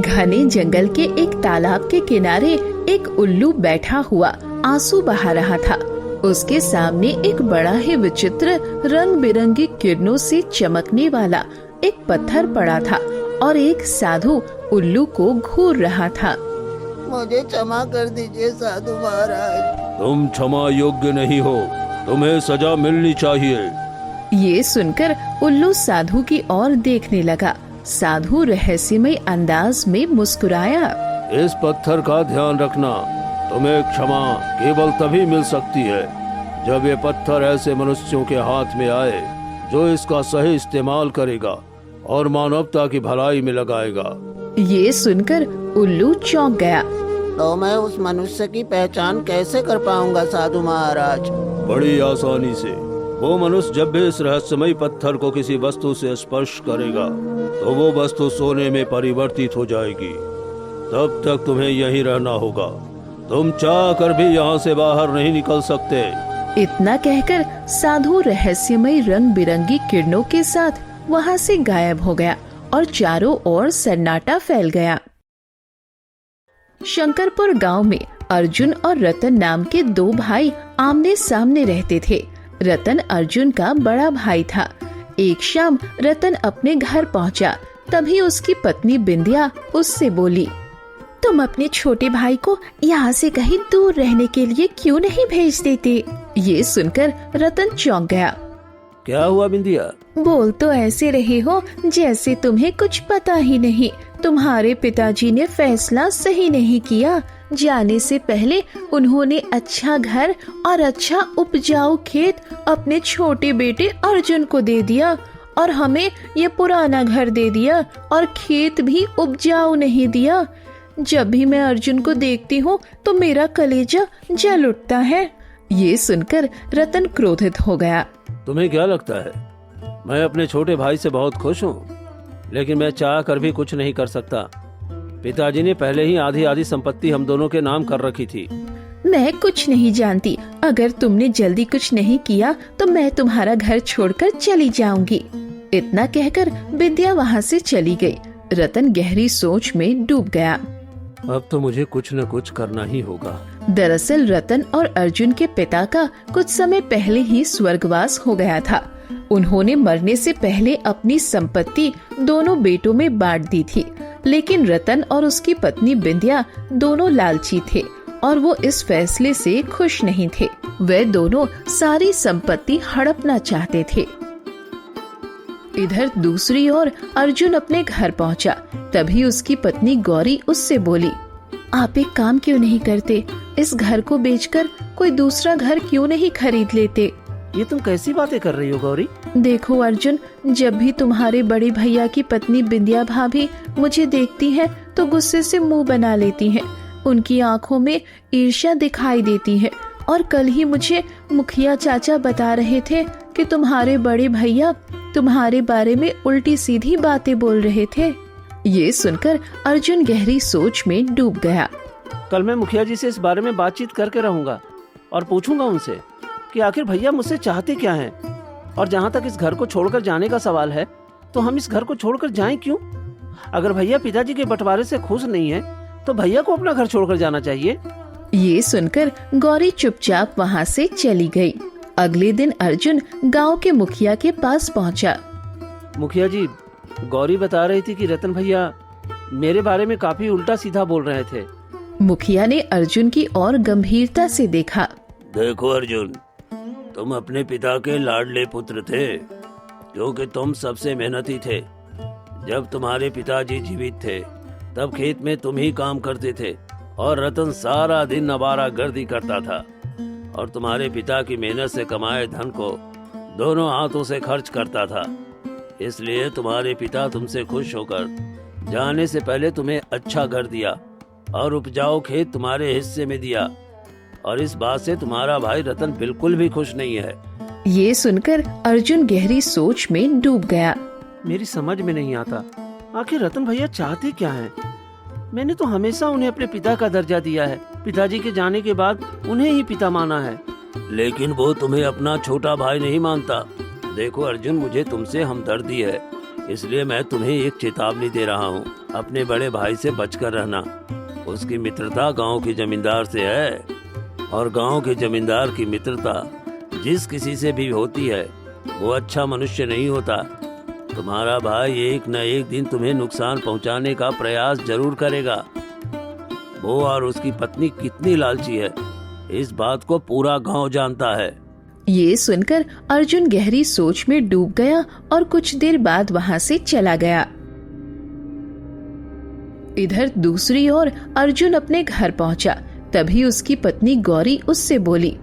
घने जंगल के एक तालाब के किनारे एक उल्लू बैठा हुआ आंसू बहा रहा था। उसके सामने एक बड़ा ही विचित्र रंग बिरंगी किरणों से चमकने वाला एक पत्थर पड़ा था और एक साधु उल्लू को घूर रहा था। मुझे क्षमा कर दीजिए साधु महाराज। तुम क्षमा योग्य नहीं हो, तुम्हें सजा मिलनी चाहिए। ये सुनकर उल्लू साधु की ओर देखने लगा। साधु रहस्यमय अंदाज में मुस्कुराया। इस पत्थर का ध्यान रखना, तुम्हें क्षमा केवल तभी मिल सकती है जब ये पत्थर ऐसे मनुष्यों के हाथ में आए जो इसका सही इस्तेमाल करेगा और मानवता की भलाई में लगाएगा। ये सुनकर उल्लू चौंक गया। तो मैं उस मनुष्य की पहचान कैसे कर पाऊंगा साधु महाराज? बड़ी आसानी से। वो मनुष्य जब भी इस रहस्यमय पत्थर को किसी वस्तु से स्पर्श करेगा तो वो वस्तु सोने में परिवर्तित हो जाएगी। तब तक तुम्हें यहीं रहना होगा, तुम चाह कर भी यहाँ से बाहर नहीं निकल सकते। इतना कहकर साधु रहस्यमय रंग बिरंगी किरणों के साथ वहाँ से गायब हो गया और चारों ओर सन्नाटा फैल गया। शंकरपुर गांव में अर्जुन और रतन नाम के दो भाई आमने सामने रहते थे। रतन अर्जुन का बड़ा भाई था। एक शाम रतन अपने घर पहुंचा, तभी उसकी पत्नी बिंदिया उससे बोली, तुम अपने छोटे भाई को यहाँ से कहीं दूर रहने के लिए क्यों नहीं भेज देते? ये सुनकर रतन चौंक गया। क्या हुआ बिंदिया? बोल तो ऐसे रहे हो जैसे तुम्हें कुछ पता ही नहीं। तुम्हारे पिताजी ने फैसला सही नहीं किया। जाने से पहले उन्होंने अच्छा घर और अच्छा उपजाऊ खेत अपने छोटे बेटे अर्जुन को दे दिया और हमें ये पुराना घर दे दिया और खेत भी उपजाऊ नहीं दिया। जब भी मैं अर्जुन को देखती हूँ तो मेरा कलेजा जल उठता है। ये सुनकर रतन क्रोधित हो गया। तुम्हें क्या लगता है मैं अपने छोटे भाई से बहुत खुश हूँ? लेकिन मैं चाह कर भी कुछ नहीं कर सकता। पिताजी ने पहले ही आधी आधी संपत्ति हम दोनों के नाम कर रखी थी। मैं कुछ नहीं जानती। अगर तुमने जल्दी कुछ नहीं किया तो मैं तुम्हारा घर छोड़कर चली जाऊंगी। इतना कहकर विद्या वहाँ से चली गई। रतन गहरी सोच में डूब गया। अब तो मुझे कुछ न कुछ करना ही होगा। दरअसल रतन और अर्जुन के पिता का कुछ समय पहले ही स्वर्गवास हो गया था। उन्होंने मरने से पहले अपनी संपत्ति दोनों बेटों में बांट दी थी, लेकिन रतन और उसकी पत्नी बिंदिया दोनों लालची थे और वो इस फैसले से खुश नहीं थे। वे दोनों सारी संपत्ति हड़पना चाहते थे। इधर दूसरी ओर अर्जुन अपने घर पहुंचा, तभी उसकी पत्नी गौरी उससे बोली, आप एक काम क्यों नहीं करते? इस घर को बेचकर कोई दूसरा घर क्यों नहीं खरीद लेते? ये तुम कैसी बातें कर रही हो गौरी? देखो अर्जुन, जब भी तुम्हारे बड़े भैया की पत्नी बिंदिया भाभी मुझे देखती है तो गुस्से से मुंह बना लेती हैं। उनकी आंखों में ईर्ष्या दिखाई देती है। और कल ही मुझे मुखिया चाचा बता रहे थे कि तुम्हारे बड़े भैया तुम्हारे बारे में उल्टी सीधी बातें बोल रहे थे। ये सुनकर अर्जुन गहरी सोच में डूब गया। कल मैं मुखिया जी से इस बारे में बातचीत करके रहूंगा और पूछूंगा उनसे कि आखिर भैया मुझसे चाहते क्या हैं। और जहाँ तक इस घर को छोड़कर जाने का सवाल है तो हम इस घर को छोड़कर जाएं क्यों? अगर भैया पिताजी के बंटवारे से खुश नहीं है तो भैया को अपना घर छोड़कर जाना चाहिए। ये सुनकर गौरी चुपचाप वहाँ से चली गई। अगले दिन अर्जुन गांव के मुखिया के पास पहुँचा। मुखिया जी, गौरी बता रही थी कि रतन भैया मेरे बारे में काफी उल्टा सीधा बोल रहे थे। मुखिया ने अर्जुन की ओर गंभीरता से देखा। देखो अर्जुन, तुम अपने पिता के लाडले पुत्र थे, क्योंकि तुम सबसे मेहनती थे। जब तुम्हारे पिताजी जीवित थे तब खेत में तुम ही काम करते थे और रतन सारा दिन आवारागर्दी करता था और तुम्हारे पिता की मेहनत से कमाए धन को दोनों हाथों से खर्च करता था। इसलिए तुम्हारे पिता तुमसे खुश होकर जाने से पहले तुम्हें अच्छा घर दिया और उपजाऊ खेत तुम्हारे हिस्से में दिया। और इस बात से तुम्हारा भाई रतन बिल्कुल भी खुश नहीं है। ये सुनकर अर्जुन गहरी सोच में डूब गया। मेरी समझ में नहीं आता आखिर रतन भैया चाहते क्या हैं? मैंने तो हमेशा उन्हें अपने पिता का दर्जा दिया है। पिताजी के जाने के बाद उन्हें ही पिता माना है। लेकिन वो तुम्हें अपना छोटा भाई नहीं मानता। देखो अर्जुन, मुझे तुमसे हमदर्दी है, इसलिए मैं तुम्हें एक चेतावनी दे रहा हूँ, अपने बड़े भाई से बचकर रहना। उसकी मित्रता गांव के जमींदार से है, और गांव के जमींदार की मित्रता जिस किसी से भी होती है वो अच्छा मनुष्य नहीं होता। तुम्हारा भाई एक न एक दिन तुम्हें नुकसान पहुंचाने का प्रयास जरूर करेगा। वो और उसकी पत्नी कितनी लालची है, इस बात को पूरा गांव जानता है। ये सुनकर अर्जुन गहरी सोच में डूब गया और कुछ देर बाद वहाँ से चला गया। इधर दूसरी ओर अर्जुन अपने घर पहुँचा। तभी उसकी पत्नी गौरी उससे बोली,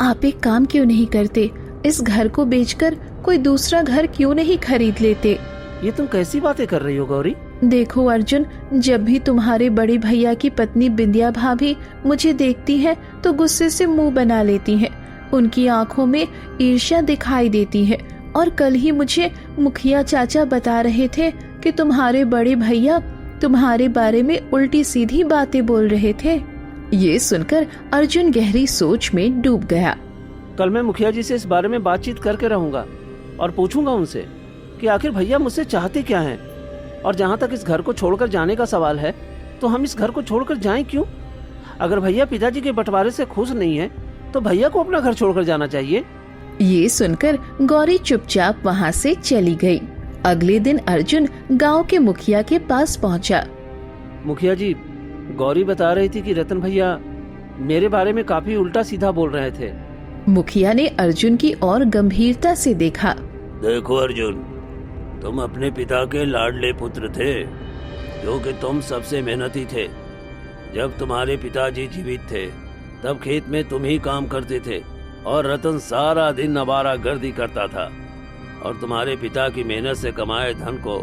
आप एक काम क्यों नहीं करते? इस घर को बेचकर कोई दूसरा घर क्यों नहीं खरीद लेते? ये तुम कैसी बातें कर रही हो गौरी? देखो अर्जुन, जब भी तुम्हारे बड़े भैया की पत्नी बिंदिया भाभी मुझे देखती है तो गुस्से से मुंह बना लेती हैं। उनकी आंखों में ईर्ष्या दिखाई देती है। और कल ही मुझे मुखिया चाचा बता रहे थे कि तुम्हारे बड़े भैया तुम्हारे बारे में उल्टी सीधी बातें बोल रहे थे। ये सुनकर अर्जुन गहरी सोच में डूब गया। कल मैं मुखिया जी से इस बारे में बातचीत करके रहूंगा और पूछूंगा उनसे कि आखिर भैया मुझसे चाहते क्या हैं। और जहाँ तक इस घर को छोड़कर जाने का सवाल है तो हम इस घर को छोड़कर जाएं क्यों? अगर भैया पिताजी के बंटवारे से खुश नहीं है तो भैया को अपना घर छोड़कर जाना चाहिए। ये सुनकर गौरी चुपचाप वहाँ से चली गई। अगले दिन अर्जुन गांव के मुखिया के पास पहुँचा। मुखिया जी, गौरी बता रही थी कि रतन भैया मेरे बारे में काफी उल्टा सीधा बोल रहे थे। मुखिया ने अर्जुन की ओर गंभीरता से देखा। देखो अर्जुन, तुम अपने पिता के लाडले पुत्र थे, जो कि तुम सबसे मेहनती थे। जब तुम्हारे पिताजी जीवित थे तब खेत में तुम ही काम करते थे और रतन सारा दिन आवारागर्दी करता था और तुम्हारे पिता की मेहनत से कमाए धन को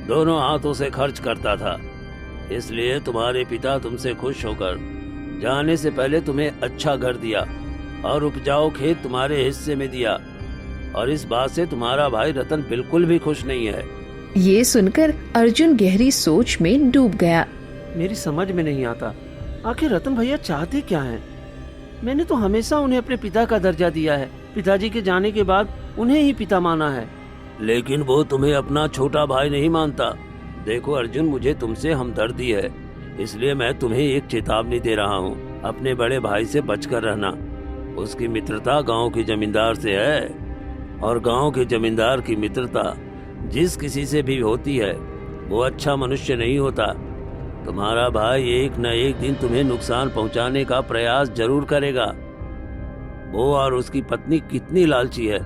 दोनों हाथों से खर्च करता था। इसलिए तुम्हारे पिता तुमसे खुश होकर जाने से पहले तुम्हें अच्छा घर दिया और उपजाऊ खेत तुम्हारे हिस्से में दिया। और इस बात से तुम्हारा भाई रतन बिल्कुल भी खुश नहीं है। ये सुनकर अर्जुन गहरी सोच में डूब गया। मेरी समझ में नहीं आता, आखिर रतन भैया चाहते क्या हैं? मैंने तो हमेशा उन्हें अपने पिता का दर्जा दिया है। पिताजी के जाने के बाद उन्हें ही पिता माना है। लेकिन वो तुम्हें अपना छोटा भाई नहीं मानता। देखो अर्जुन, मुझे तुमसे हमदर्दी है, इसलिए मैं तुम्हें एक चेतावनी दे रहा हूँ, अपने बड़े भाई से बचकर रहना। उसकी मित्रता गांव के जमींदार से है, और गांव के जमींदार की मित्रता जिस किसी से भी होती है वो अच्छा मनुष्य नहीं होता। तुम्हारा भाई एक न एक दिन तुम्हें नुकसान पहुंचाने का प्रयास जरूर करेगा। वो और उसकी पत्नी कितनी लालची है,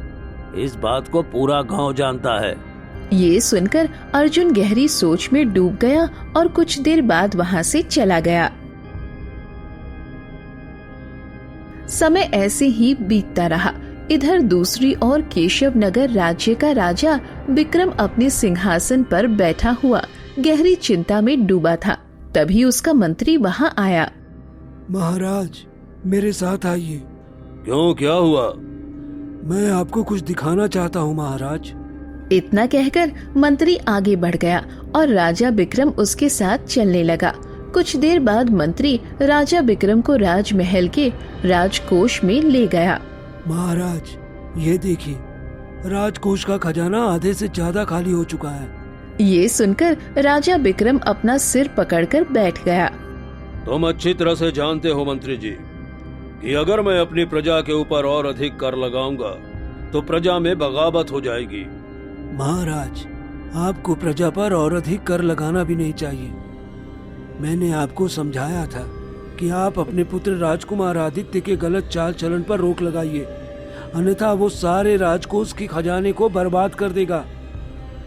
इस बात को पूरा गांव जानता है। ये सुनकर अर्जुन गहरी सोच में डूब गया और कुछ देर बाद वहाँ से चला गया। समय ऐसे ही बीतता रहा। इधर दूसरी ओर केशव नगर राज्य का राजा विक्रम अपने सिंहासन पर बैठा हुआ गहरी चिंता में डूबा था। तभी उसका मंत्री वहां आया। महाराज, मेरे साथ आइए। क्यों, क्या हुआ? मैं आपको कुछ दिखाना चाहता हूँ महाराज। इतना कहकर मंत्री आगे बढ़ गया और राजा विक्रम उसके साथ चलने लगा। कुछ देर बाद मंत्री राजा विक्रम को राजमहल के राजकोष में ले गया। महाराज, ये देखिए, राजकोष का खजाना आधे से ज्यादा खाली हो चुका है। ये सुनकर राजा विक्रम अपना सिर पकड़कर बैठ गया। तुम अच्छी तरह से जानते हो मंत्री जी कि अगर मैं अपनी प्रजा के ऊपर और अधिक कर लगाऊंगा तो प्रजा में बगावत हो जाएगी। महाराज, आपको प्रजा पर और अधिक कर लगाना भी नहीं चाहिए। मैंने आपको समझाया था कि आप अपने पुत्र राजकुमार आदित्य के गलत चाल चलन पर रोक लगाइए, अन्यथा वो सारे राजकोष के खजाने को बर्बाद कर देगा।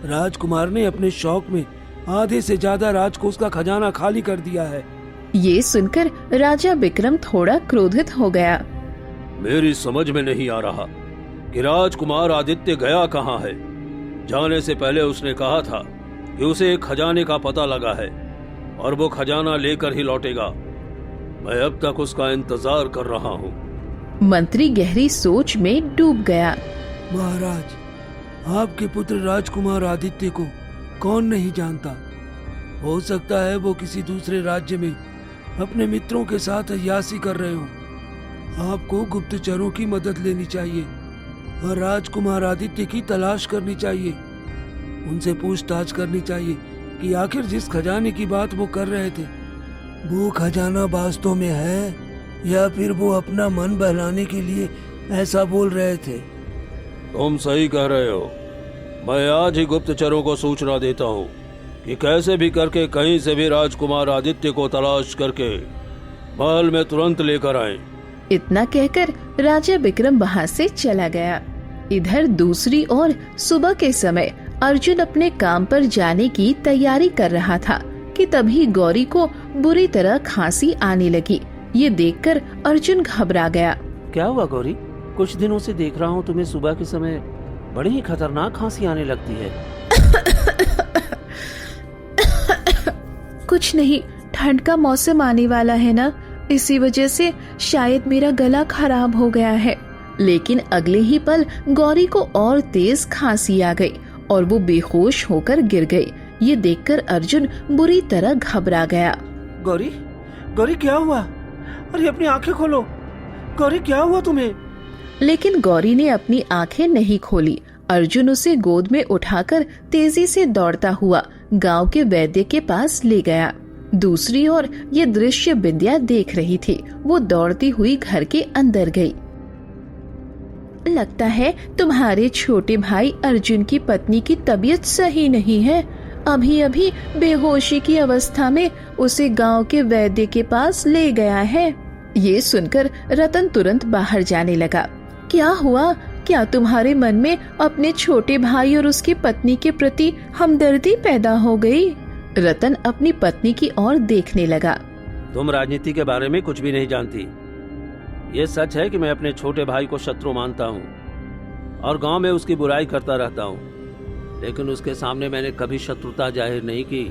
राजकुमार ने अपने शौक में आधे से ज्यादा राजकोष का खजाना खाली कर दिया है। ये सुनकर राजा विक्रम थोड़ा क्रोधित हो गया। मेरी समझ में नहीं आ रहा कि राजकुमार आदित्य गया कहाँ है। जाने से पहले उसने कहा था कि उसे एक खजाने का पता लगा है और वो खजाना लेकर ही लौटेगा। मैं अब तक उसका इंतजार कर रहा हूँ। मंत्री गहरी सोच में डूब गया। महाराज, आपके पुत्र राजकुमार आदित्य को कौन नहीं जानता। हो सकता है वो किसी दूसरे राज्य में अपने मित्रों के साथ अय्यासी कर रहे हो। आपको गुप्तचरों की मदद लेनी चाहिए और राजकुमार आदित्य की तलाश करनी चाहिए। उनसे पूछताछ करनी चाहिए कि आखिर जिस खजाने की बात वो कर रहे थे, वो खजाना वास्तव में है या फिर वो अपना मन बहलाने के लिए ऐसा बोल रहे थे। तुम सही कह रहे हो। मैं आज ही गुप्तचरों को सूचना देता हूँ कि कैसे भी करके कहीं से भी राजकुमार आदित्य को तलाश करके महल में तुरंत लेकर आए। इतना कहकर राजा विक्रम वहाँ से चला गया। इधर दूसरी ओर सुबह के समय अर्जुन अपने काम पर जाने की तैयारी कर रहा था कि तभी गौरी को बुरी तरह खांसी आने लगी। ये देखकर अर्जुन घबरा गया। क्या हुआ गौरी? कुछ दिनों से देख रहा हूँ तुम्हें सुबह के समय बड़ी ही खतरनाक खांसी आने लगती है। कुछ नहीं, ठंड का मौसम आने वाला है ना, इसी वजह से शायद मेरा गला खराब हो गया है। लेकिन अगले ही पल गौरी को और तेज खांसी आ गई और वो बेहोश होकर गिर गई। ये देखकर अर्जुन बुरी तरह घबरा गया। गौरी, गौरी क्या हुआ? अरे अपनी आंखें खोलो। गौरी क्या हुआ तुम्हें? लेकिन गौरी ने अपनी आंखें नहीं खोली। अर्जुन उसे गोद में उठाकर तेजी से दौड़ता हुआ गांव के वैद्य के पास ले गया। दूसरी ओर ये दृश्य बिंदिया देख रही थी। वो दौड़ती हुई घर के अंदर गई। लगता है तुम्हारे छोटे भाई अर्जुन की पत्नी की तबीयत सही नहीं है। अभी अभी बेहोशी की अवस्था में उसे गांव के वैद्य के पास ले गया है। ये सुनकर रतन तुरंत बाहर जाने लगा। क्या हुआ? क्या तुम्हारे मन में अपने छोटे भाई और उसकी पत्नी के प्रति हमदर्दी पैदा हो गई? रतन अपनी पत्नी की ओर देखने लगा। तुम राजनीति के बारे में कुछ भी नहीं जानती। ये सच है कि मैं अपने छोटे भाई को शत्रु मानता हूँ और गांव में उसकी बुराई करता रहता हूँ, लेकिन उसके सामने मैंने कभी शत्रुता जाहिर नहीं की।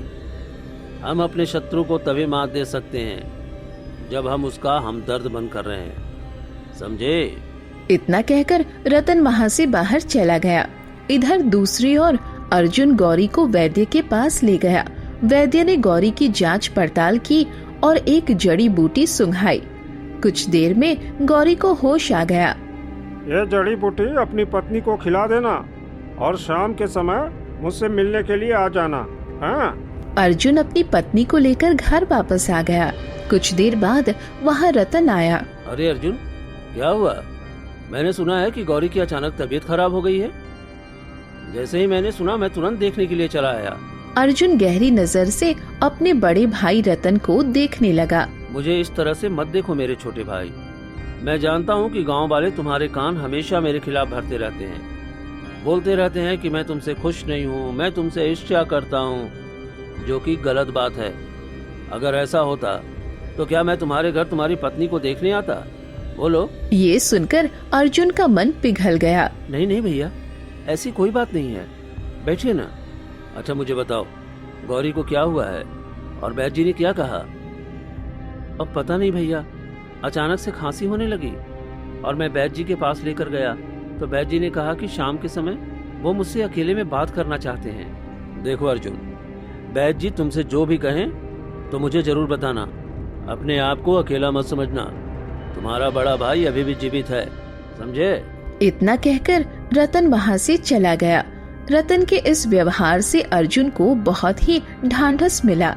हम अपने शत्रु को तभी मात दे सकते हैं जब हम उसका हमदर्द बनकर रहे हैं, समझे? इतना कहकर रतन वहाँ से बाहर चला गया। इधर दूसरी ओर अर्जुन गौरी को वैद्य के पास ले गया। वैद्य ने गौरी की जांच पड़ताल की और एक जड़ी बूटी सुंघाई। कुछ देर में गौरी को होश आ गया। ये जड़ी बूटी अपनी पत्नी को खिला देना और शाम के समय मुझसे मिलने के लिए आ जाना। हाँ? अर्जुन अपनी पत्नी को लेकर घर वापस आ गया। कुछ देर बाद वहाँ रतन आया। अरे अर्जुन, क्या हुआ? मैंने सुना है कि गौरी की अचानक तबीयत खराब हो गई है। जैसे ही मैंने सुना मैं तुरंत देखने के लिए चला आया। अर्जुन गहरी नजर से अपने बड़े भाई रतन को देखने लगा। मुझे इस तरह से मत देखो मेरे छोटे भाई। मैं जानता हूँ कि गांव वाले तुम्हारे कान हमेशा मेरे खिलाफ भरते रहते हैं, बोलते रहते हैं कि मैं तुमसे खुश नहीं हूँ, मैं तुमसे ईर्ष्या करता हूँ, जो कि गलत बात है। अगर ऐसा होता तो क्या मैं तुम्हारे घर तुम्हारी पत्नी को देखने आता? बोलो। ये सुनकर अर्जुन का मन पिघल गया। नहीं नहीं भैया, ऐसी कोई बात नहीं है, बैठिए ना। अच्छा मुझे बताओ, गौरी को क्या हुआ है और वैद्य जी ने क्या कहा? अब पता नहीं भैया, अचानक से खांसी होने लगी और मैं वैद्य जी के पास लेकर गया तो वैद्य जी ने कहा कि शाम के समय वो मुझसे अकेले में बात करना चाहते हैं। देखो अर्जुन, वैद्य जी तुमसे जो भी कहें तो मुझे जरूर बताना। अपने आप को अकेला मत समझना। तुम्हारा बड़ा भाई अभी भी जीवित है, समझे? इतना कहकर रतन वहाँ से चला गया। रतन के इस व्यवहार से अर्जुन को बहुत ही ढांढस मिला।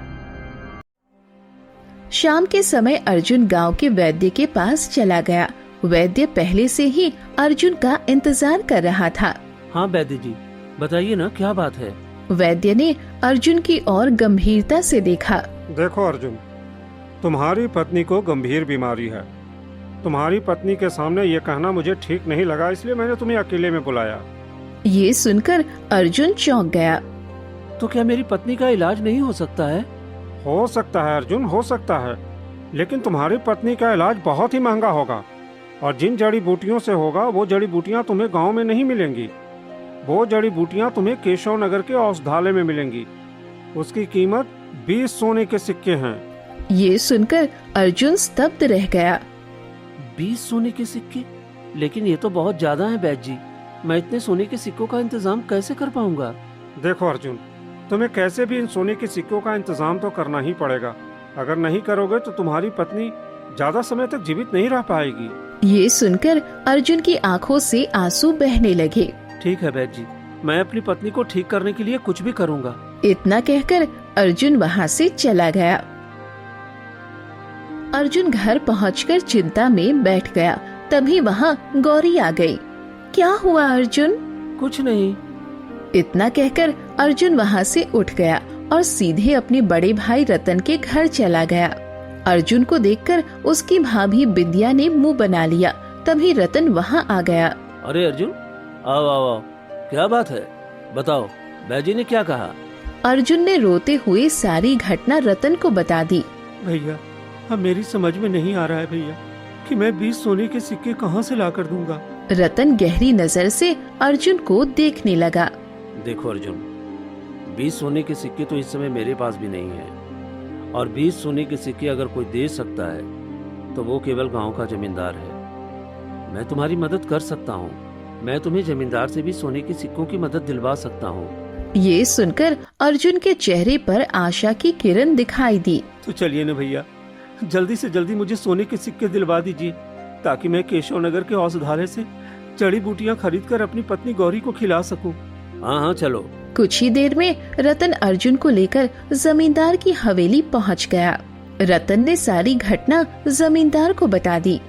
शाम के समय अर्जुन गांव के वैद्य के पास चला गया। वैद्य पहले से ही अर्जुन का इंतजार कर रहा था। हाँ वैद्य जी, बताइए ना क्या बात है? वैद्य ने अर्जुन की ओर गंभीरता से देखा। देखो अर्जुन, तुम्हारी पत्नी को गंभीर बीमारी है। तुम्हारी पत्नी के सामने ये कहना मुझे ठीक नहीं लगा, इसलिए मैंने तुम्हें अकेले में बुलाया। ये सुनकर अर्जुन चौंक गया। तो क्या मेरी पत्नी का इलाज नहीं हो सकता है? हो सकता है अर्जुन, हो सकता है, लेकिन तुम्हारी पत्नी का इलाज बहुत ही महंगा होगा और जिन जड़ी बूटियों से होगा वो जड़ी बूटियां तुम्हें गांव में नहीं मिलेंगी। वो जड़ी बूटियां तुम्हें केशव नगर के औषधालय में मिलेंगी। उसकी कीमत 20 सोने के सिक्के हैं। ये सुनकर अर्जुन स्तब्ध रह गया। 20 सोने के सिक्के? लेकिन ये तो बहुत ज्यादा है वैद्य जी, मैं इतने सोने के सिक्कों का इंतजाम कैसे कर पाऊंगा? देखो अर्जुन, तुम्हें कैसे भी इन सोने के सिक्कों का इंतजाम तो करना ही पड़ेगा। अगर नहीं करोगे तो तुम्हारी पत्नी ज्यादा समय तक जीवित नहीं रह पाएगी। ये सुनकर अर्जुन की आंखों से आंसू बहने लगे। ठीक है वैद्य जी, मैं अपनी पत्नी को ठीक करने के लिए कुछ भी करूंगा। इतना कहकर अर्जुन वहाँ से चला गया। अर्जुन घर पहुंचकर चिंता में बैठ गया। तभी वहाँ गौरी आ गई। क्या हुआ अर्जुन? कुछ नहीं। इतना कहकर अर्जुन वहाँ से उठ गया और सीधे अपने बड़े भाई रतन के घर चला गया। अर्जुन को देखकर उसकी भाभी विद्या ने मुंह बना लिया। तभी रतन वहाँ आ गया। अरे अर्जुन, आओ आओ आओ, क्या बात है, बताओ, बैजी ने क्या कहा? अर्जुन ने रोते हुए सारी घटना रतन को बता दी। भैया, अब मेरी समझ में नहीं आ रहा है भैया कि मैं 20 सोने के सिक्के कहाँ से ला कर दूंगा। रतन गहरी नजर से अर्जुन को देखने लगा। देखो अर्जुन, 20 सोने के सिक्के तो इस समय मेरे पास भी नहीं है, और 20 सोने के सिक्के अगर कोई दे सकता है तो वो केवल गांव का जमींदार है। मैं तुम्हारी मदद कर सकता हूँ। मैं तुम्हें जमींदार से भी सोने के सिक्कों की मदद दिलवा सकता हूँ। ये सुनकर अर्जुन के चेहरे पर आशा की किरण दिखाई दी। तो चलिए न भैया, जल्दी से जल्दी मुझे सोने के सिक्के दिलवा दीजिए, ताकि मैं केशव नगर के औषधालय से जड़ी बूटियाँ खरीद कर अपनी पत्नी गौरी को खिला सकूं। हाँ हाँ चलो। कुछ ही देर में रतन अर्जुन को लेकर जमींदार की हवेली पहुंच गया। रतन ने सारी घटना जमींदार को बता दी।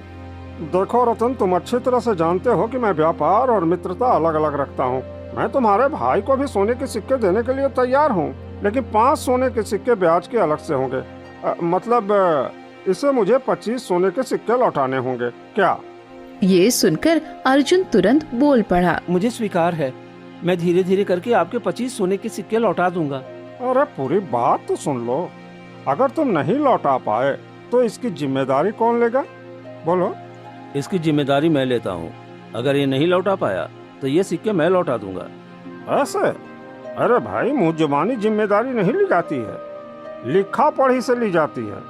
देखो रतन, तुम अच्छी तरह से जानते हो कि मैं व्यापार और मित्रता अलग अलग रखता हूँ। मैं तुम्हारे भाई को भी सोने के सिक्के देने के लिए तैयार हूँ, लेकिन 5 सोने के सिक्के ब्याज के अलग से होंगे। मतलब इसे मुझे 25 सोने के सिक्के लौटाने होंगे। क्या? ये सुनकर अर्जुन तुरंत बोल पड़ा। मुझे स्वीकार है, मैं धीरे धीरे करके आपके 25 सोने के सिक्के लौटा दूंगा। अरे पूरी बात तो सुन लो। अगर तुम नहीं लौटा पाए तो इसकी जिम्मेदारी कौन लेगा? बोलो। इसकी जिम्मेदारी मैं लेता हूँ। अगर ये नहीं लौटा पाया तो ये सिक्के मैं लौटा दूंगा। ऐसे? अरे भाई, मुँह जुबानी जिम्मेदारी नहीं ली जाती है, लिखा पढ़ी से ली जाती है।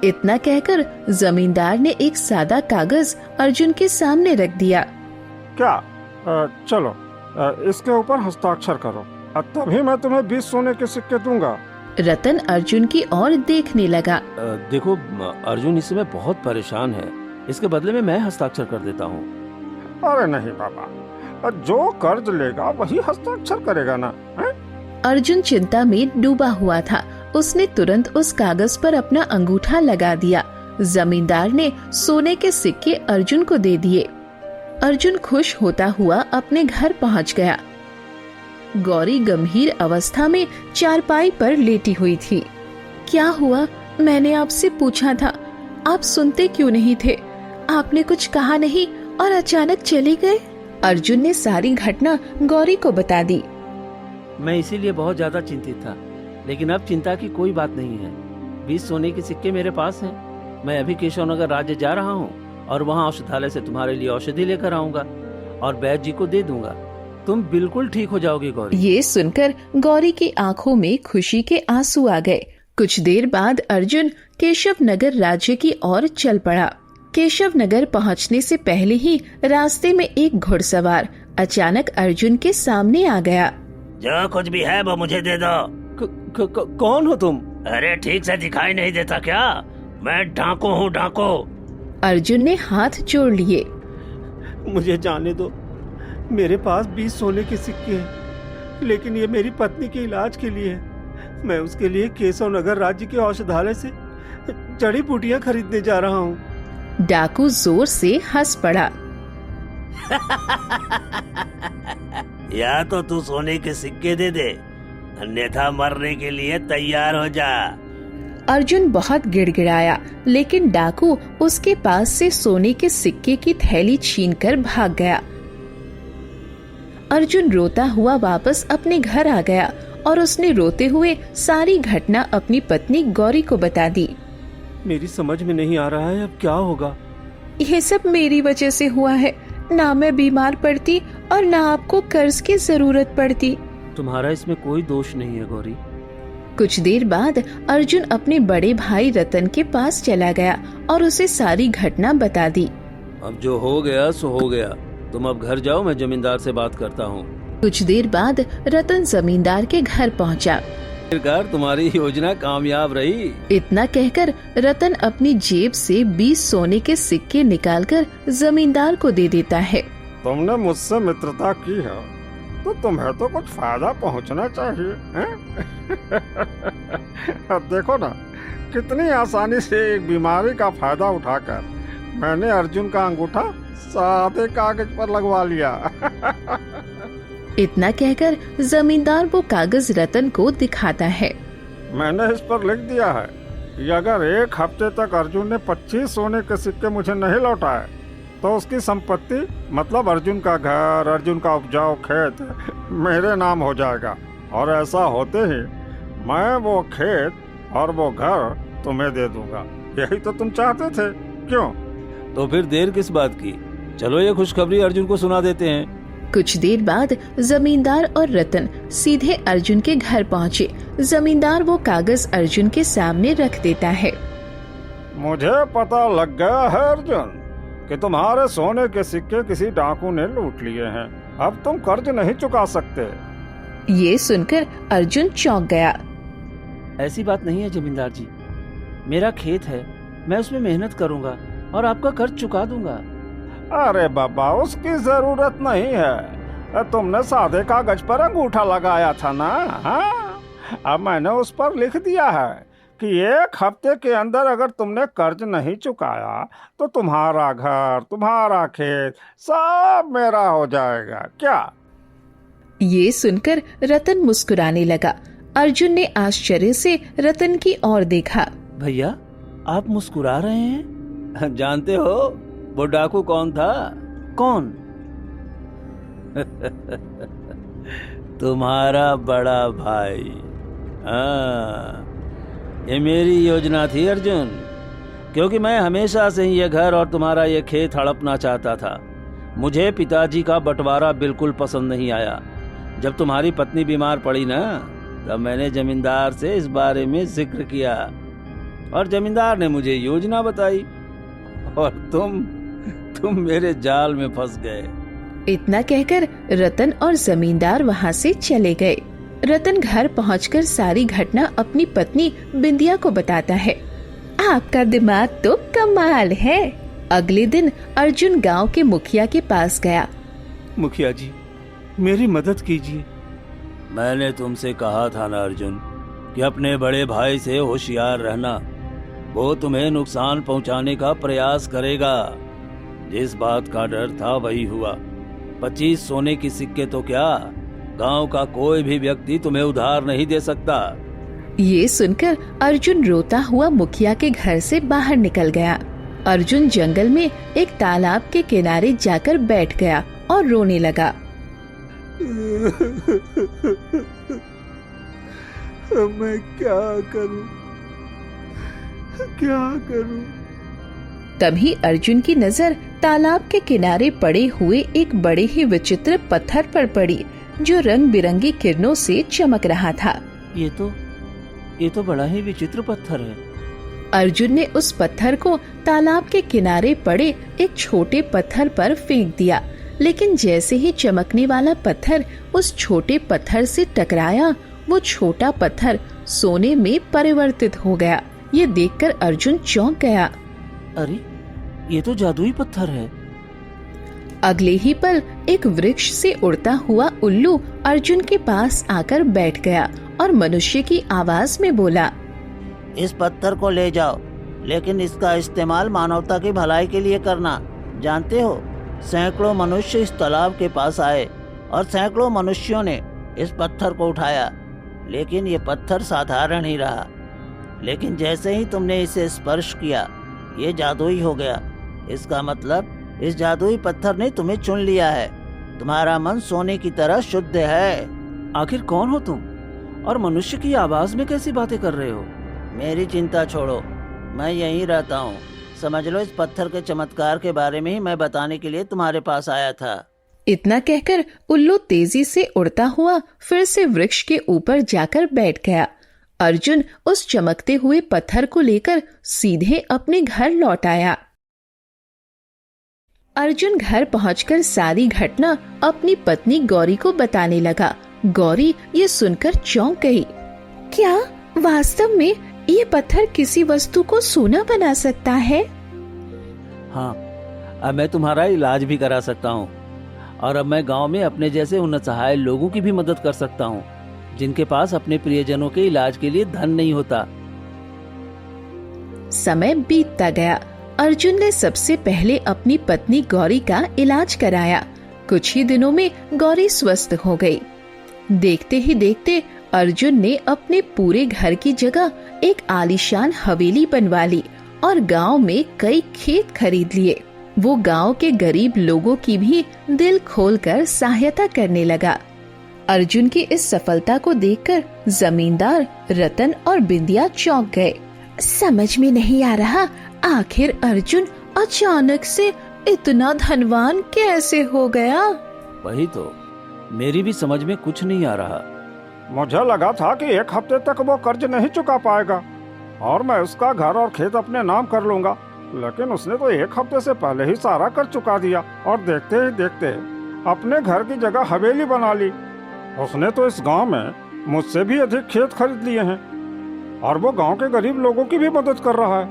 इतना कहकर जमींदार ने एक सादा कागज अर्जुन के सामने रख दिया। क्या? चलो इसके ऊपर हस्ताक्षर करो, तभी मैं तुम्हें 20 सोने के सिक्के दूंगा। रतन अर्जुन की ओर देखने लगा। देखो अर्जुन इस समय बहुत परेशान है, इसके बदले में मैं हस्ताक्षर कर देता हूँ। अरे नहीं बाबा, जो कर्ज लेगा वही हस्ताक्षर करेगा ना। है? अर्जुन चिंता में डूबा हुआ था। उसने तुरंत उस कागज पर अपना अंगूठा लगा दिया। जमींदार ने सोने के सिक्के अर्जुन को दे दिए। अर्जुन खुश होता हुआ अपने घर पहुंच गया। गौरी गंभीर अवस्था में चारपाई पर लेटी हुई थी। क्या हुआ? मैंने आपसे पूछा था, आप सुनते क्यों नहीं थे? आपने कुछ कहा नहीं और अचानक चले गए। अर्जुन ने सारी घटना गौरी को बता दी। मैं इसीलिए बहुत ज्यादा चिंतित था, लेकिन अब चिंता की कोई बात नहीं है। 20 सोने के सिक्के मेरे पास हैं। मैं अभी केशव नगर राज्य जा रहा हूँ और वहाँ औषधालय से तुम्हारे लिए औषधि लेकर आऊंगा और बैद जी को दे दूंगा। तुम बिल्कुल ठीक हो जाओगी गौरी। ये सुनकर गौरी की आंखों में खुशी के आंसू आ गए। कुछ देर बाद अर्जुन केशव नगर राज्य की ओर चल पड़ा। केशव नगर पहुँचने से पहले ही रास्ते में एक घुड़सवार अचानक अर्जुन के सामने आ गया। जो कुछ भी है वो मुझे दे दो। कौन हो तुम? अरे ठीक से दिखाई नहीं देता क्या? मैं डाकू हूँ, डाकू। अर्जुन ने हाथ जोड़ लिए। मुझे जाने दो, मेरे पास 20 सोने के सिक्के हैं, लेकिन ये मेरी पत्नी के इलाज के लिए है। मैं उसके लिए केशव नगर राज्य के औषधालय से जड़ी बूटियाँ खरीदने जा रहा हूँ। डाकू जोर से हंस पड़ा। या तो तू सोने के सिक्के दे दे, अन्यथा मरने के लिए तैयार हो जा। अर्जुन बहुत गिड़गिड़ाया, लेकिन डाकू उसके पास से सोने के सिक्के की थैली छीनकर भाग गया। अर्जुन रोता हुआ वापस अपने घर आ गया और उसने रोते हुए सारी घटना अपनी पत्नी गौरी को बता दी। मेरी समझ में नहीं आ रहा है अब क्या होगा। यह सब मेरी वजह से हुआ है। ना मैं बीमार पड़ती और ना आपको कर्ज की जरूरत पड़ती। तुम्हारा इसमें कोई दोष नहीं है गौरी। कुछ देर बाद अर्जुन अपने बड़े भाई रतन के पास चला गया और उसे सारी घटना बता दी। अब जो हो गया सो हो गया, तुम अब घर जाओ, मैं जमींदार से बात करता हूँ। कुछ देर बाद रतन जमींदार के घर पहुँचा। आखिरकार तुम्हारी योजना कामयाब रही। इतना कहकर रतन अपनी जेब से 20 सोने के सिक्के निकालकर जमींदार को दे देता है। तुमने मुझसे मित्रता की है तो तुम्हें तो कुछ फायदा पहुंचना चाहिए हैं? अब देखो ना, कितनी आसानी से एक बीमारी का फायदा उठाकर मैंने अर्जुन का अंगूठा सादे कागज पर लगवा लिया। इतना कहकर जमींदार वो कागज रतन को दिखाता है। मैंने इस पर लिख दिया है कि अगर एक हफ्ते तक अर्जुन ने 25 सोने के सिक्के मुझे नहीं लौटाए तो उसकी संपत्ति मतलब अर्जुन का घर, अर्जुन का उपजाऊ खेत मेरे नाम हो जाएगा, और ऐसा होते ही मैं वो खेत और वो घर तुम्हें दे दूंगा। यही तो तुम चाहते थे, क्यों? तो फिर देर किस बात की? चलो ये खुशखबरी अर्जुन को सुना देते हैं। कुछ देर बाद जमींदार और रतन सीधे अर्जुन के घर पहुँचे। जमींदार वो कागज अर्जुन के सामने रख देता है। मुझे पता लग गया है अर्जुन कि तुम्हारे सोने के सिक्के किसी डाकू ने लूट लिए हैं। अब तुम कर्ज नहीं चुका सकते। ये सुनकर अर्जुन चौंक गया। ऐसी बात नहीं है जमींदार जी, मेरा खेत है, मैं उसमें मेहनत करूंगा और आपका कर्ज चुका दूंगा। अरे बाबा, उसकी जरूरत नहीं है। तुमने सादे कागज पर अंगूठा लगाया था ना? हाँ? अब मैंने उस पर लिख दिया है कि एक हफ्ते के अंदर अगर तुमने कर्ज नहीं चुकाया तो तुम्हारा घर, तुम्हारा खेत सब मेरा हो जाएगा। क्या? ये सुनकर रतन मुस्कुराने लगा। अर्जुन ने आश्चर्य से रतन की ओर देखा। भैया, आप मुस्कुरा रहे हैं? जानते हो वो डाकू कौन था? कौन? तुम्हारा बड़ा भाई। हाँ, ये मेरी योजना थी अर्जुन, क्योंकि मैं हमेशा से ही ये घर और तुम्हारा ये खेत हड़पना चाहता था। मुझे पिताजी का बंटवारा बिल्कुल पसंद नहीं आया। जब तुम्हारी पत्नी बीमार पड़ी ना, तब मैंने जमींदार से इस बारे में जिक्र किया और जमींदार ने मुझे योजना बताई और तुम मेरे जाल में फंस गए। इतना कहकर रतन और जमींदार वहाँ से चले गए। रतन घर पहुंचकर सारी घटना अपनी पत्नी बिंदिया को बताता है। आपका दिमाग तो कमाल है। अगले दिन अर्जुन गांव के मुखिया के पास गया। मुखिया जी, मेरी मदद कीजिए। मैंने तुमसे कहा था ना अर्जुन कि अपने बड़े भाई से होशियार रहना। वो तुम्हें नुकसान पहुंचाने का प्रयास करेगा। जिस बात का डर था वही हुआ। 25 सोने की सिक्के तो क्या, गांव का कोई भी व्यक्ति तुम्हें उधार नहीं दे सकता। ये सुनकर अर्जुन रोता हुआ मुखिया के घर से बाहर निकल गया। अर्जुन जंगल में एक तालाब के किनारे जाकर बैठ गया और रोने लगा। मैं क्या करूं? तभी अर्जुन की नजर तालाब के किनारे पड़े हुए एक बड़े ही विचित्र पत्थर पर पड़ी, जो रंग बिरंगी किरणों से चमक रहा था। ये तो बड़ा ही विचित्र पत्थर है। अर्जुन ने उस पत्थर को तालाब के किनारे पड़े एक छोटे पत्थर पर फेंक दिया, लेकिन जैसे ही चमकने वाला पत्थर उस छोटे पत्थर से टकराया, वो छोटा पत्थर सोने में परिवर्तित हो गया। ये देखकर अर्जुन चौंक गया। अरे, ये तो जादुई पत्थर है। अगले ही पल एक वृक्ष से उड़ता हुआ उल्लू अर्जुन के पास आकर बैठ गया और मनुष्य की आवाज में बोला, इस पत्थर को ले जाओ, लेकिन इसका इस्तेमाल मानवता की भलाई के लिए करना। जानते हो, सैकड़ों मनुष्य इस तालाब के पास आए और सैकड़ों मनुष्यों ने इस पत्थर को उठाया, लेकिन ये पत्थर साधारण ही रहा। लेकिन जैसे ही तुमने इसे स्पर्श किया, ये जादुई हो गया। इसका मतलब इस जादुई पत्थर ने तुम्हें चुन लिया है। तुम्हारा मन सोने की तरह शुद्ध है। आखिर कौन हो तुम और मनुष्य की आवाज में कैसी बातें कर रहे हो? मेरी चिंता छोड़ो, मैं यहीं रहता हूँ। समझ लो, इस पत्थर के चमत्कार के बारे में ही मैं बताने के लिए तुम्हारे पास आया था। इतना कहकर उल्लू तेजी से उड़ता हुआ फिर से वृक्ष के ऊपर जाकर बैठ गया। अर्जुन उस चमकते हुए पत्थर को लेकर सीधे अपने घर लौट आया। अर्जुन घर पहुंचकर सारी घटना अपनी पत्नी गौरी को बताने लगा। गौरी ये सुनकर चौंक गई। क्या वास्तव में ये पत्थर किसी वस्तु को सोना बना सकता है? हाँ, अब मैं तुम्हारा इलाज भी करा सकता हूँ। और अब मैं गांव में अपने जैसे उन असहाय लोगों की भी मदद कर सकता हूँ जिनके पास अपने प्रियजनों के इलाज के लिए धन नहीं होता। समय बीतता गया। अर्जुन ने सबसे पहले अपनी पत्नी गौरी का इलाज कराया। कुछ ही दिनों में गौरी स्वस्थ हो गई। देखते ही देखते अर्जुन ने अपने पूरे घर की जगह एक आलीशान हवेली बनवा ली और गांव में कई खेत खरीद लिए। वो गांव के गरीब लोगों की भी दिल खोलकर सहायता करने लगा। अर्जुन की इस सफलता को देखकर जमींदार रतन और बिंदिया चौंक गए। समझ में नहीं आ रहा आखिर अर्जुन अचानक से इतना धनवान कैसे हो गया। वही तो मेरी भी समझ में कुछ नहीं आ रहा। मुझे लगा था कि 1 हफ्ते तक वो कर्ज नहीं चुका पाएगा और मैं उसका घर और खेत अपने नाम कर लूंगा, लेकिन उसने तो 1 हफ्ते से पहले ही सारा कर्ज चुका दिया और देखते ही देखते अपने घर की जगह हवेली बना ली। उसने तो इस गांव में मुझसे भी अधिक खेत खरीद लिए हैं और वो गांव के गरीब लोगों की भी मदद कर रहा है।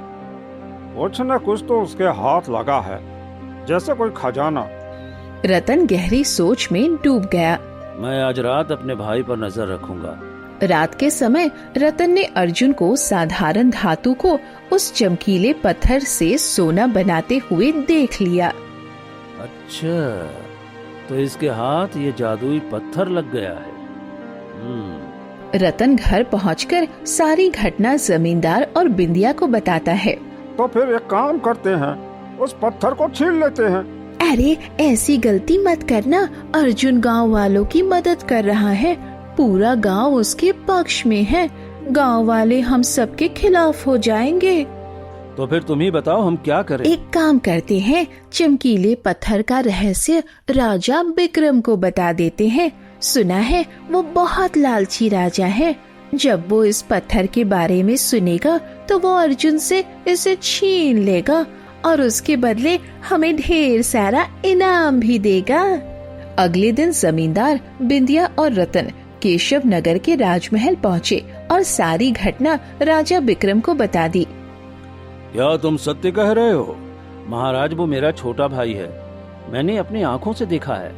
कुछ न कुछ तो उसके हाथ लगा है, जैसे कोई खजाना। रतन गहरी सोच में डूब गया। मैं आज रात अपने भाई पर नजर रखूंगा। रात के समय रतन ने अर्जुन को साधारण धातु को उस चमकीले पत्थर से सोना बनाते हुए देख लिया। अच्छा, तो इसके हाथ ये जादुई पत्थर लग गया है। रतन घर पहुंचकर सारी घटना जमींदार और बिंदिया को बताता है। तो फिर एक काम करते हैं, उस पत्थर को छीन लेते हैं। अरे ऐसी गलती मत करना, अर्जुन गांव वालों की मदद कर रहा है। पूरा गांव उसके पक्ष में है। गांव वाले हम सबके खिलाफ हो जाएंगे। तो फिर तुम ही बताओ हम क्या करें। एक काम करते हैं, चमकीले पत्थर का रहस्य राजा बिक्रम को बता देते हैं। सुना है वो बहुत लालची राजा है। जब वो इस पत्थर के बारे में सुनेगा तो वो अर्जुन से इसे छीन लेगा और उसके बदले हमें ढेर सारा इनाम भी देगा। अगले दिन जमींदार बिंदिया और रतन केशव नगर के राजमहल पहुँचे और सारी घटना राजा बिक्रम को बता दी। क्या तुम सत्य कह रहे हो? महाराज, वो मेरा छोटा भाई है, मैंने अपनी आंखों से देखा है।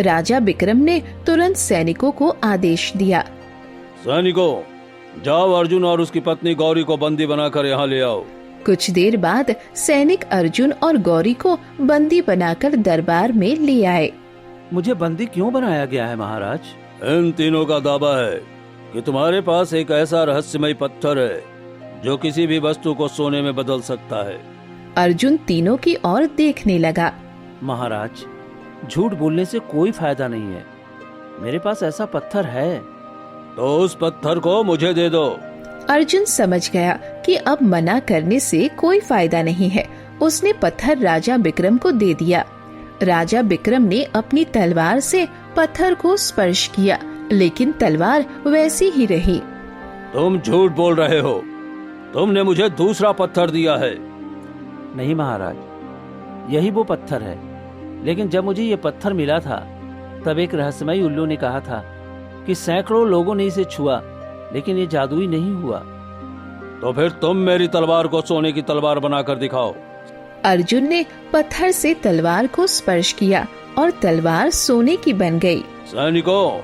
राजा बिक्रम ने तुरंत सैनिकों को आदेश दिया। सैनिकों, जाओ अर्जुन और उसकी पत्नी गौरी को बंदी बनाकर यहाँ ले आओ। कुछ देर बाद सैनिक अर्जुन और गौरी को बंदी बनाकर दरबार में ले आए। मुझे बंदी क्यों बनाया गया है महाराज? इन तीनों का दावा है कि तुम्हारे पास एक ऐसा रहस्यमय पत्थर है जो किसी भी वस्तु को सोने में बदल सकता है। अर्जुन तीनों की ओर देखने लगा। महाराज, झूठ बोलने से कोई फायदा नहीं है। मेरे पास ऐसा पत्थर है। तो उस पत्थर को मुझे दे दो। अर्जुन समझ गया कि अब मना करने से कोई फायदा नहीं है। उसने पत्थर राजा बिक्रम को दे दिया। राजा बिक्रम ने अपनी तलवार से पत्थर को स्पर्श किया, लेकिन तलवार वैसी ही रही। तुम झूठ बोल रहे हो। तुमने मुझे दूसरा पत्थर दिया है। नहीं महाराज, यही वो पत्थर है। लेकिन जब मुझे ये पत्थर मिला था तब एक रहस्यमयी उल्लू ने कहा था कि सैकड़ों लोगों ने इसे छुआ, लेकिन ये जादुई नहीं हुआ। तो फिर तुम मेरी तलवार को सोने की तलवार बनाकर दिखाओ। अर्जुन ने पत्थर से तलवार को स्पर्श किया और तलवार सोने की बन गई। सैनिकों,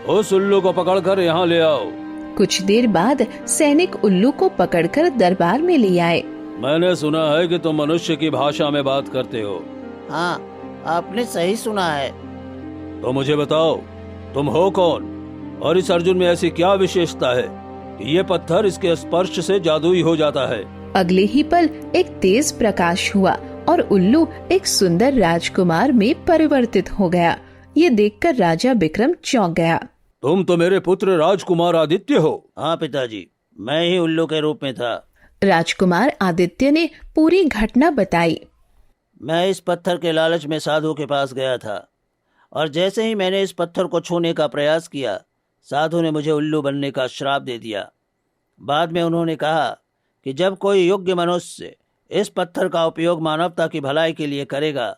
उस उल्लू को पकड़कर यहाँ ले आओ। कुछ देर बाद सैनिक उल्लू को पकड़कर दरबार में ले आए। मैंने सुना है कि तुम मनुष्य की भाषा में बात करते हो। हाँ, आपने सही सुना है। तो मुझे बताओ, तुम हो कौन और इस अर्जुन में ऐसी क्या विशेषता है कि ये पत्थर इसके स्पर्श से जादुई हो जाता है? अगले ही पल एक तेज प्रकाश हुआ और उल्लू एक सुंदर राजकुमार में परिवर्तित हो गया। ये देखकर राजा बिक्रम चौंक गया। तुम तो मेरे पुत्र राजकुमार आदित्य हो। हाँ पिताजी, मैं ही उल्लू के रूप में था। राजकुमार आदित्य ने पूरी घटना बताई। मैं इस पत्थर के लालच में साधु के पास गया था और जैसे ही मैंने इस पत्थर को छूने का प्रयास किया, साधु ने मुझे उल्लू बनने का श्राप दे दिया। बाद में उन्होंने कहा कि जब कोई योग्य मनुष्य इस पत्थर का उपयोग मानवता की भलाई के लिए करेगा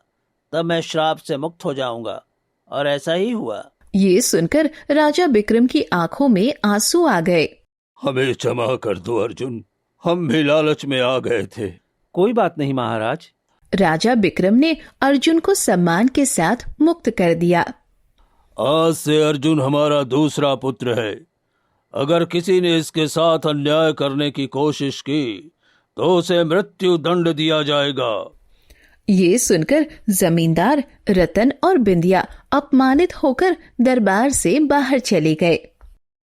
तब मैं श्राप से मुक्त हो जाऊंगा, और ऐसा ही हुआ। ये सुनकर राजा बिक्रम की आंखों में आंसू आ गए। हमें क्षमा कर दो अर्जुन, हम भी लालच में आ गए थे। कोई बात नहीं महाराज, राजा विक्रम ने अर्जुन को सम्मान के साथ मुक्त कर दिया। आज से अर्जुन हमारा दूसरा पुत्र है। अगर किसी ने इसके साथ अन्याय करने की कोशिश की तो उसे मृत्यु दंड दिया जाएगा। ये सुनकर जमींदार रतन और बिंदिया अपमानित होकर दरबार से बाहर चले गए।